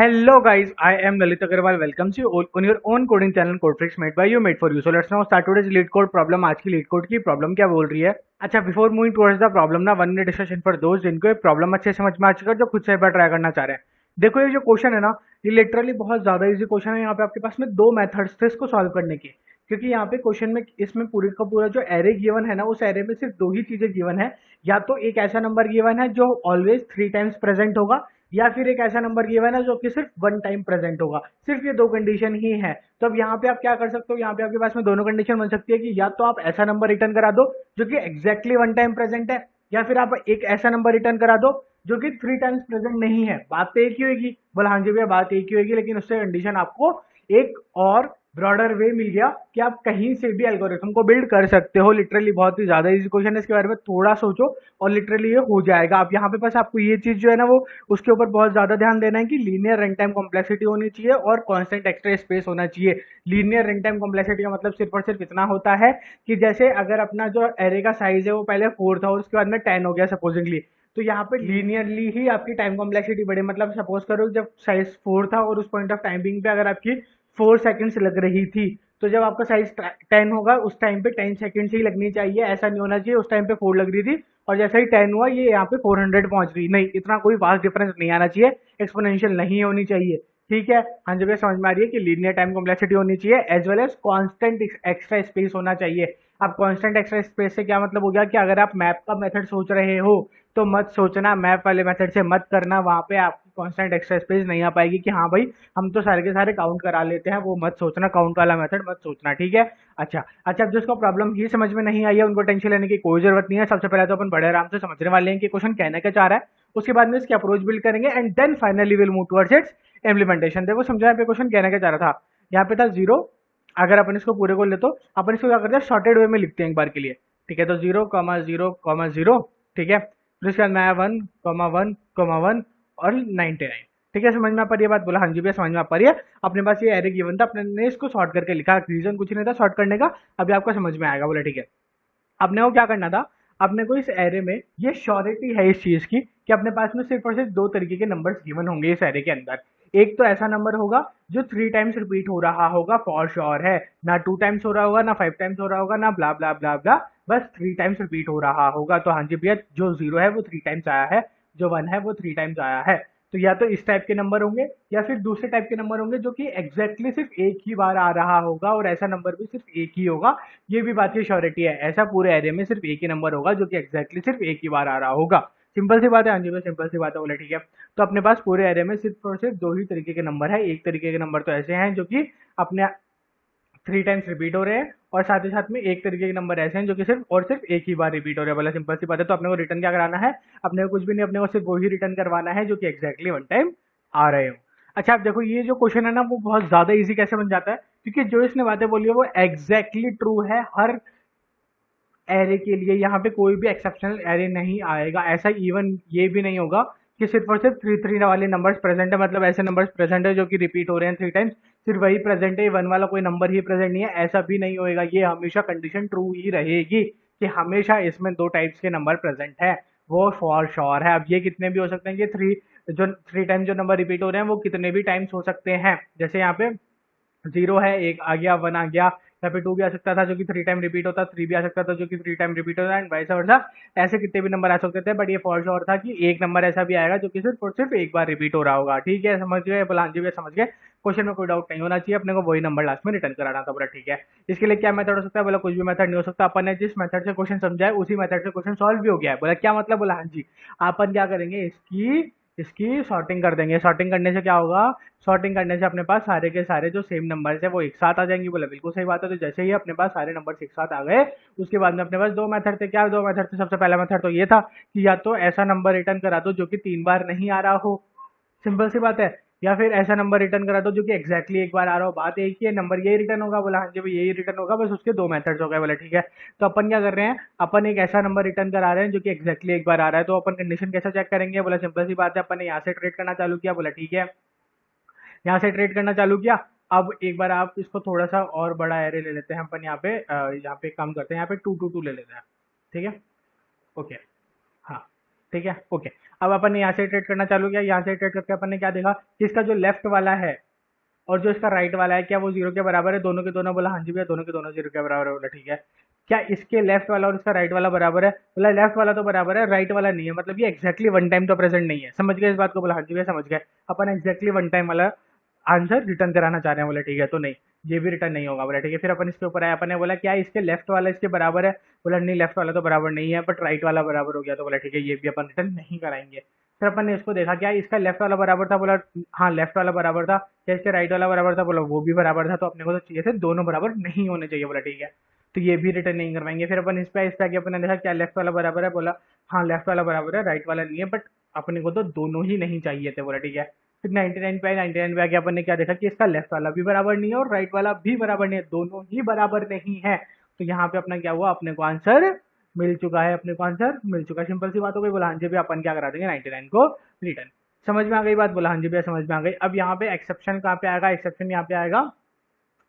Hello guys, I am Lalit Agarwal. Welcomes you all on your own coding channel Codetricks made by you, made for you. So let's now start today's lead code problem. आज की lead code की problem क्या बोल रही है? अच्छा, before moving towards the problem ना, one minute discussion for दोस्त जिनको ये प्रॉब्लम अच्छे समझ में आ चुका है, जो खुद से एक बार ट्राई करना चाह रहे हैं। देखो, ये जो क्वेश्चन है ना, ये लिटरली बहुत ज्यादा इजी क्वेश्चन है। यहाँ पे आपके पास में दो मेथड्स थे इसको सॉल्व करने के, क्योंकि यहाँ पे क्वेश्चन में इसमें पूरे का पूरा जो एरे गिवन है ना, उस एरे में सिर्फ दो ही चीजें गिवन है। या तो एक ऐसा नंबर गिवन है जो ऑलवेज 3 टाइम्स प्रेजेंट होगा, या फिर एक ऐसा नंबर गिवन है जो कि सिर्फ 1 टाइम प्रेजेंट होगा। सिर्फ ये दो कंडीशन ही है। तो अब यहाँ पे आप क्या कर सकते हो, यहाँ पे आपके पास में दोनों कंडीशन बन सकती है कि या तो आप ऐसा नंबर रिटर्न करा दो जो कि एग्जैक्टली 1 टाइम प्रेजेंट है, या फिर आप एक ऐसा नंबर रिटर्न करा दो जो कि 3 टाइम्स प्रेजेंट नहीं है। बात तो एक ही होगी। बोला हाँ जी भैया, बात एक ही होगी, लेकिन उससे कंडीशन आपको एक और ब्रॉडर वे मिल गया कि आप कहीं से भी एल्गोरिथम को बिल्ड कर सकते हो। लिटरली बहुत ही ज्यादा इजी क्वेश्चन है, इसके बारे में थोड़ा सोचो और लिटरली ये हो जाएगा। अब यहाँ पे बस आपको ये चीज जो है ना, वो उसके ऊपर बहुत ज्यादा ध्यान देना है कि लीनियर रन टाइम कॉम्प्लेक्सिटी होनी चाहिए और कांस्टेंट एक्स्ट्रा स्पेस होना चाहिए। लीनियर रन टाइम कॉम्प्लेक्सिटी का मतलब सिर्फ और सिर्फ इतना होता है कि जैसे अगर अपना जो एरे का साइज है वो पहले 4 था और उसके बाद में 10 हो गया सपोजिंगली, तो यहाँ पे लीनियरली ही आपकी टाइम कॉम्प्लेक्सिटी बढ़े। मतलब सपोज करो जब साइज 4 था और उस पॉइंट ऑफ टाइमिंग पे अगर आपकी 4 सेकंड्स लग रही थी, तो जब आपका साइज 10 होगा उस टाइम पे 10 सेकंड्स ही लगनी चाहिए। ऐसा नहीं होना चाहिए उस टाइम पे 4 लग रही थी और जैसा ही 10 हुआ ये यहाँ पे 400 पहुंच रही। नहीं, इतना कोई वास्ट डिफरेंस नहीं आना चाहिए, एक्सपोनेंशियल नहीं होनी चाहिए। ठीक है, हाँ जी भैया, समझ में आ रही है कि लीनियर टाइम कॉम्प्लेक्सिटी होनी चाहिए as well as constant extra space होना चाहिए। अब कांस्टेंट एक्स्ट्रा स्पेस से क्या मतलब हो गया कि अगर आप मैप का मेथड सोच रहे हो तो मत सोचना, मैप वाले मेथड से मत करना, वहां पे आपकी कांस्टेंट एक्स्ट्रा स्पेस नहीं आ पाएगी कि हाँ भाई हम तो सारे के सारे काउंट करा लेते हैं। वो मत सोचना, काउंट वाला मेथड मत सोचना, ठीक है। अच्छा अच्छा, अब जिसको प्रॉब्लम ही समझ में नहीं आई है उनको टेंशन लेने की कोई जरूरत नहीं है। सबसे पहले तो अपन बड़े आराम से समझने वाले हैं कि क्वेश्चन कहना क्या चाह रहा है, उसके बाद में इसकी अप्रोच बिल्ड करेंगे and then finally will move towards its implementation. देखो समझा यहाँ पे क्वेश्चन कहना क्या चाह रहा था। यहाँ पे था 0। अगर अपन इसको पूरे को ले तो अपन इसको क्या करते हैं, शॉर्टेड वे में लिखते हैं एक बार के लिए। ठीक है, तो 0,0,0, ठीक है, फिर इसके बाद में 1,1,1 और 99। ठीक है, समझ में आ पा रही है बात? बोला हाँ जी भैया, समझ में आ पा रही है। अपने पास ये एरे गिवन था, अपने ने इसको सॉर्ट करके लिखा, रीजन कुछ नहीं था सॉर्ट करने का। अभी आपको समझ में आएगा। बोला ठीक है, अपने को क्या करना था, अपने को इस एरे में ये श्योरिटी है इस चीज की कि अपने पास में सिर्फ और सिर्फ दो तरीके के नंबर्स गिवन होंगे इस एरे के अंदर। एक तो ऐसा नंबर होगा जो 3 टाइम्स रिपीट हो रहा होगा, फॉर श्योर है, ना 2 टाइम्स हो रहा होगा, ना 5 टाइम्स हो रहा होगा, ना ब्ला ब्ला ब्ला ब्ला, बस 3 टाइम्स रिपीट हो रहा होगा। तो हाँ जी भैया, जो 0 है वो 3 टाइम्स आया है, जो 1 है वो 3 टाइम्स आया है। तो या तो इस टाइप के नंबर होंगे या फिर दूसरे टाइप के नंबर होंगे जो कि एग्जैक्टली सिर्फ एक ही बार आ रहा होगा, और ऐसा नंबर भी सिर्फ एक ही होगा। ये भी बात की श्योरिटी है, ऐसा पूरे एरिया में सिर्फ एक ही नंबर होगा जो कि एग्जैक्टली सिर्फ एक ही बार आ रहा होगा। सिंपल सी बात है, हाँ जी भाई, सिंपल सी बात है। बोले ठीक है, तो अपने पास पूरे एरिया में सिर्फ और सिर्फ दो ही तरीके के नंबर है। एक तरीके के नंबर तो ऐसे हैं जो कि अपने 3 टाइम्स रिपीट हो रहे हैं, और साथ ही साथ में एक तरीके के नंबर ऐसे हैं जो कि सिर्फ और सिर्फ एक ही बार रिपीट हो रहे हैं। बोला सिंपल सी बात है। तो अपने को रिटर्न क्या कराना है, अपने को कुछ भी नहीं, अपने को सिर्फ वही रिटर्न करवाना है जो कि एग्जैक्टली 1 टाइम आ रहे हो। अच्छा, आप देखो ये जो क्वेश्चन है ना, वो बहुत ज्यादा इजी कैसे बन जाता है, क्योंकि जो इसने बातें बोली है वो एग्जैक्टली ट्रू है हर एरे के लिए। यहाँ पे कोई भी एक्सेप्शनल एरे नहीं आएगा। ऐसा इवन ये भी नहीं होगा कि सिर्फ और सिर्फ 3 3 वाले नंबर्स प्रेजेंट है, मतलब ऐसे नंबर्स प्रेजेंट है जो कि रिपीट हो रहे हैं 3 टाइम्स, सिर्फ वही प्रेजेंट है, 1 वाला कोई नंबर ही प्रेजेंट नहीं है, ऐसा भी नहीं होएगा। ये हमेशा कंडीशन ट्रू ही रहेगी कि हमेशा इसमें 2 टाइप्स के नंबर प्रेजेंट है, वो फॉर श्योर है। अब ये कितने भी हो सकते हैं कि 3 टाइम्स जो नंबर रिपीट हो रहे हैं वो कितने भी टाइम्स हो सकते हैं। जैसे यहाँ पे 0 है, एक आ गया, 1 आ गया, या फिर 2 भी आ सकता था जो कि 3 टाइम रिपीट होता, 3 भी आ सकता था जो कि 3 टाइम रिपीट होता, एंड वाइस वर्सा। ऐसे कितने भी नंबर आ सकते थे, बट ये फॉर श्योर था कि एक नंबर ऐसा भी आएगा जो कि सिर्फ और सिर्फ एक बार रिपीट हो रहा होगा। ठीक है, समझ गए? बलान जी भी समझ गए। क्वेश्चन में कोई डाउट नहीं होना चाहिए, अपने को वही नंबर लास्ट में रिटर्न कराना था। बोला ठीक है, इसके लिए क्या मेथड हो सकता है? बोला कुछ भी मेथड नहीं हो सकता। अपन ने जिस मेथड से क्वेश्चन समझा है उसी मेथड से क्वेश्चन सॉल्व भी हो गया है। बोला क्या मतलब? बोला हाँ जी, अपन क्या करेंगे, इसकी इसकी सॉर्टिंग कर देंगे। सॉर्टिंग करने से क्या होगा, सॉर्टिंग करने से अपने पास सारे के सारे जो सेम नंबर्स है वो एक साथ आ जाएंगे। बोला बिल्कुल सही बात है। तो जैसे ही अपने पास सारे नंबर्स एक साथ आ गए, उसके बाद में अपने पास दो मेथड थे। क्या दो मेथड थे? सबसे पहला मेथड तो ये था कि या तो ऐसा नंबर रिटर्न करा दो जो कि 3 बार नहीं आ रहा हो, सिंपल सी बात है, या फिर ऐसा नंबर रिटर्न करा दो जो कि एग्जैक्टली एक बार आ रहा हो। बात एक ही है, नंबर यही रिटर्न होगा। बोला हाँ जी भाई, यही रिटर्न होगा, बस उसके दो मेथड्स हो गए। बोला ठीक है, तो अपन क्या कर रहे हैं, अपन एक ऐसा नंबर रिटर्न करा रहे हैं जो कि एग्जैक्टली एक बार आ रहा है। तो अपन कंडीशन कैसे चेक करेंगे? बोला सिंपल सी बात है, अपन ने यहाँ से ट्रेड करना चालू किया। बोला ठीक है, यहाँ से ट्रेड करना चालू किया। अब एक बार आप इसको थोड़ा सा और बड़ा एरे ले लेते हैं अपन। यहाँ पे काम करते हैं, यहाँ पे 2 2 2 ले लेते हैं। ठीक है, ओके, हाँ। ठीक है, ओके। अब अपन ने यहाँ से ट्रेड करना चालू किया, यहाँ से ट्रेड करके अपन ने क्या देखा कि इसका जो लेफ्ट वाला है और जो इसका राइट वाला है क्या वो जीरो के बराबर है, दोनों के दोनों, बोला हाँ जी भैया दोनों के दोनों जीरो के बराबर है, बोला ठीक है। क्या इसके लेफ्ट वाला और इसका राइट वाला बराबर है, बोला लेफ्ट वाला तो बराबर है, राइट वाला नहीं है, मतलब ये एक्जैक्टली वन टाइम तो प्रेजेंट नहीं है। समझ गए इस बात को, बोला हाँ जी भैया समझ गए। अपन एक्जैक्टली वन टाइम वाला आंसर रिटर्न कराना चाह रहे हैं, बोला ठीक है, तो नहीं ये भी रिटर्न नहीं होगा, बोला ठीक है। फिर अपन इसके ऊपर आए, अपन ने बोला क्या इसके लेफ्ट वाला इसके बराबर है, बोला नहीं लेफ्ट वाला तो बराबर नहीं है, बट राइट वाला बराबर हो गया, तो बोला ठीक है ये भी अपन रिटर्न नहीं कराएंगे। फिर अपन ने इसको देखा क्या इसका लेफ्ट वाला बराबर था, बोला हाँ लेफ्ट वाला बराबर था। क्या इसके राइट वाला बराबर था, बोला वो भी बराबर था, तो अपने को तो चाहिए थे दोनों बराबर नहीं होने चाहिए, बोला ठीक है, तो ये भी रिटर्न नहीं करवाएंगे। फिर अपन इस पे आके अपन ने देखा क्या लेफ्ट वाला बराबर है, बोला हाँ लेफ्ट वाला बराबर है, राइट वाला नहीं है, बट अपने को तो दोनों ही नहीं चाहिए थे, बोला ठीक है। फिर 99 पे 99 पे आके अपन ने क्या देखा कि इसका लेफ्ट वाला भी बराबर नहीं है और राइट वाला भी बराबर नहीं है, दोनों ही बराबर नहीं है। तो यहाँ पे अपना क्या हुआ, अपने को आंसर मिल चुका है, अपने को आंसर मिल चुका है। सिंपल सी बात हो गई, बोला हाँ जी भैया अपन क्या करा देंगे 99 को रिटर्न। समझ में आ गई बात, बोला हाँ जी भैया समझ में आ गई। अब यहाँ पे एक्सेप्शन कहाँ पे आएगा, एक्सेप्शन यहाँ पे आएगा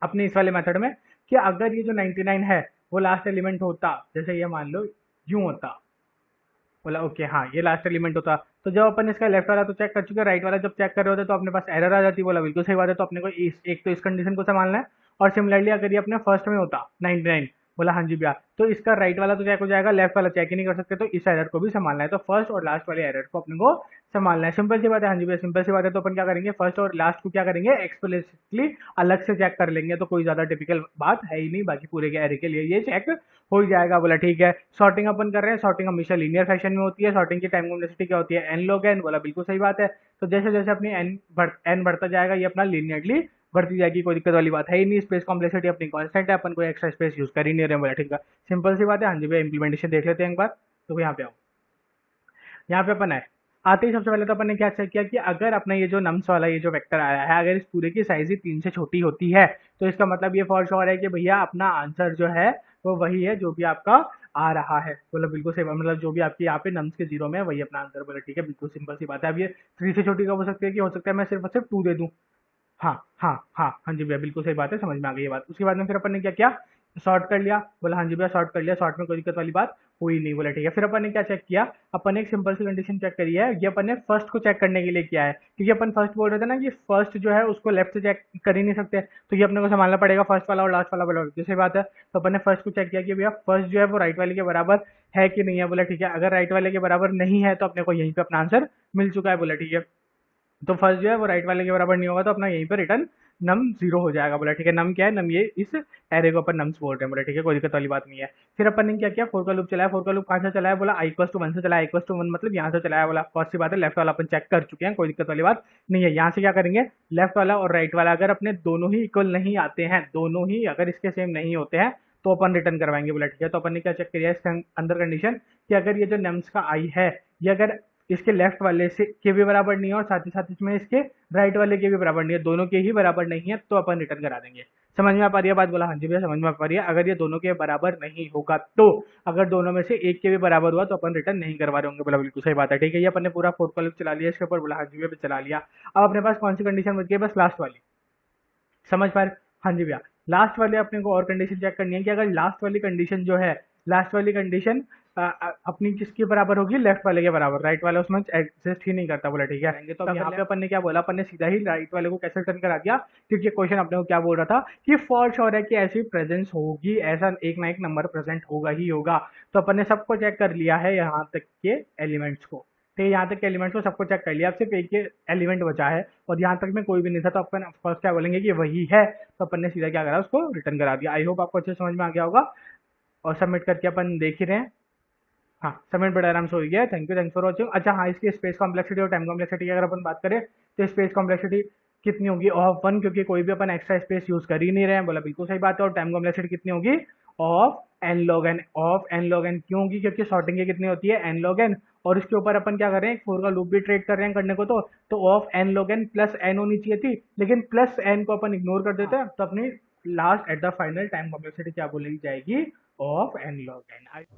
अपने इस वाले मेथड में कि अगर ये जो 99 है वो लास्ट एलिमेंट होता, जैसे ये मान लो यूं होता, बोला ओके हाँ ये लास्ट एलिमेंट होता, तो जब अपन इसका लेफ्ट वाला तो चेक कर चुके, राइट वाला जब चेक कर रहे होते तो अपने पास एरर आ जाती। बोला बिल्कुल सही बात है, तो अपने को एक तो इस कंडीशन को संभालना है, और सिमिलरली अगर ये अपने फर्स्ट में होता 99, बोला हाँ जी भैया, तो इसका राइट वाला तो चेक हो जाएगा, लेफ्ट वाला चेक ही नहीं कर सकते, तो इस एरर को भी संभालना है, तो फर्स्ट और लास्ट वाले एरर को अपने को संभालना है। सिंपल सी बात है, हाँ जी भैया सिंपल सी बात है। तो अपन क्या करेंगे, फर्स्ट और लास्ट को क्या करेंगे एक्सप्लिसिटली अलग से चेक कर लेंगे, तो कोई ज्यादा टिपिकल बात है ही नहीं, बाकी पूरे के एरे के लिए ये चेक हो ही जाएगा, बोला ठीक है। सॉर्टिंग अपन कर रहे हैं, सॉर्टिंग हमेशा लीनियर फैशन में होती है, सॉर्टिंग की टाइम कॉम्प्लेक्सिटी क्या होती है n log n, बोला बिल्कुल सही बात है। तो जैसे जैसे अपनी n बढ़ता जाएगा ये अपना लीनियरली बढ़ती जाएगी, कोई दिक्कत वाली बात है ही नहीं। स्पेस कॉम्प्लेक्सिटी अपनी कांस्टेंट है, अपन कोई एक्स्ट्रा स्पेस यूज कर ही नहीं रहे, बोला ठीक है, सिंपल सी बात है। हाँ जी भैया इंप्लीमेंटेशन देख लेते हैं एक बार, तो यहाँ पे आओ, यहाँ पे अपन आए, आते ही सबसे पहले तो अपन ने क्या चेक किया कि अगर अपना ये जो नम्स वाला ये जो वेक्टर आया है, अगर इस पूरे की साइज ही 3 से छोटी होती है, तो इसका मतलब ये फॉर श्योर है कि भैया अपना आंसर जो है वो वही है जो भी आपका आ रहा है, बोला बिल्कुल सही, मतलब जो भी आपकी यहाँ पे नम्स के जीरो में है वही अपना आंसर, बोला ठीक है, बिल्कुल सिंपल सी बात है। अब ये 3 से छोटी का हो सकती है कि हो सकता है मैं सिर्फ और सिर्फ 2 दे दूं, हाँ हाँ हाँ हाँ जी भैया बिल्कुल सही बात है, समझ में आ गई ये बात। उसके बाद में फिर अपन ने क्या किया, सॉर्ट कर लिया, बोला हाँ जी भैया सॉर्ट कर लिया, सॉर्ट में कोई दिक्कत वाली बात हुई नहीं, बोला ठीक है। फिर अपन ने क्या चेक किया, अपन ने एक सिंपल सी कंडीशन चेक करी है, ये अपन ने फर्स्ट को चेक करने के लिए किया है, क्योंकि अपन फर्स्ट बोल रहे थे ना कि फर्स्ट जो है उसको लेफ्ट से चेक कर ही नहीं सकते, तो ये अपने को संभालना पड़ेगा फर्स्ट वाला और लास्ट वाला बराबर, जैसे बात है। तो अपन ने फर्स्ट को चेक किया कि भैया फर्स्ट जो है वो राइट वाले के बराबर है कि नहीं है, बोला ठीक है, अगर राइट वाले के बराबर नहीं है तो अपने को यहीं पे अपना आंसर मिल चुका है, बोला ठीक है। तो फर्स्ट जो है वो राइट वाले के बराबर नहीं होगा, तो अपना यहीं पर रिटर्न नम जीरो हो जाएगा, बोला ठीक है। नम क्या है, नम ये इस एरे को अपन नम्स बोल रहे हैं, बोला ठीक है, कोई दिक्कत वाली बात नहीं है। फिर अपन ने क्या किया, फोर का लूप चलाया, फोर का लूप कहाँ से चलाया, बोला i = 1 से चलाया, i = 1 मतलब यहाँ से चलाया, बोला फर्स्ट सी बात है, लेफ्ट वाला अपन चेक कर चुके हैं, कोई दिक्कत वाली बात नहीं है। यहाँ से क्या करेंगे, लेफ्ट वाला और राइट वाला अगर अपने दोनों ही इक्वल नहीं आते हैं, दोनों ही अगर इसके सेम नहीं होते हैं, तो अपन रिटर्न करवाएंगे, बोला ठीक है। तो अपन ने क्या चेक किया इसके अंदर कंडीशन कि अगर ये जो नम्स का आई है ये अगर इसके लेफ्ट वाले से के भी बराबर नहीं है और साथ ही साथ इसमें इसके राइट वाले के भी बराबर नहीं है, दोनों के ही बराबर नहीं है, तो अपन रिटर्न करा देंगे। समझ में आ पा रही है बात, बोला हाँ जी भैया समझ में आ पा रही है। अगर ये दोनों के बराबर नहीं होगा तो, अगर दोनों में से एक के भी बराबर हुआ तो अपन रिटर्न नहीं करवा रहे होंगे, बोला बिल्कुल सही बात है, ठीक है। ये अपन ने पूरा फोर्थ कॉलम चला लिया इसके ऊपर, बोला हाँ जी भैया चला लिया। अब अपने पास कौन सी कंडीशन बच गई, बस लास्ट वाली, समझ पा रहे, हाँ जी भैया लास्ट वाले अपने को और कंडीशन चेक करनी है कि अगर लास्ट वाली कंडीशन जो है, लास्ट वाली कंडीशन अपनी किसके बराबर होगी, लेफ्ट वाले के बराबर, राइट वाला उसमें एग्जिस्ट ही नहीं करता, बोला ठीक है। तो यहाँ पे अपन ने क्या बोला, अपन ने सीधा ही राइट वाले को कैसे रिटर्न करा दिया, क्योंकि क्वेश्चन अपने को क्या बोल रहा था कि फॉर श्योर है कि ऐसी प्रेजेंस होगी, ऐसा एक ना एक नंबर प्रेजेंट होगा ही होगा। तो अपन ने सबको चेक कर लिया है यहाँ तक के एलिमेंट्स को, ठीक है, यहाँ तक के एलिमेंट्स को सबको चेक कर लिया, अब सिर्फ एक एलिमेंट बचा है और यहाँ तक में कोई भी नहीं था, तो अपन फर्स्ट क्या बोलेंगे कि वही है, तो अपन ने सीधा क्या करा उसको रिटर्न करा दिया। आई होप आपको अच्छे समझ में आ गया होगा, और सबमिट करके अपन देख ही रहे हैं, हाँ सबमिट बड़ा आराम से हो गया, thank you, thanks for watching. अच्छा हाँ, इसकी स्पेस कॉम्प्लेक्सिटी और टाइम कॉम्प्लेक्सिटी की अगर अपन बात करें तो स्पेस कॉम्प्लेक्सिटी कितनी होगी, ऑफ 1, क्योंकि कोई भी अपन एक्स्ट्रा स्पेस यूज कर ही नहीं रहे हैं, बोला बिल्कुल सही बात है। और टाइम कॉम्प्लेक्सिटी कितनी होगी, of n log n, of n log n क्यों होगी, क्योंकि सॉर्टिंग की कितनी होती है n log n, और इसके ऊपर अपन क्या कर रहे हैं, फोर का लूप भी ट्रेड कर रहे हैं करने को, तो of n log n plus n होनी चाहिए थी, लेकिन प्लस n को अपन इग्नोर कर देते हैं, तो अपनी last at the final time complexity क्या बोली जाएगी, ऑफ n log n।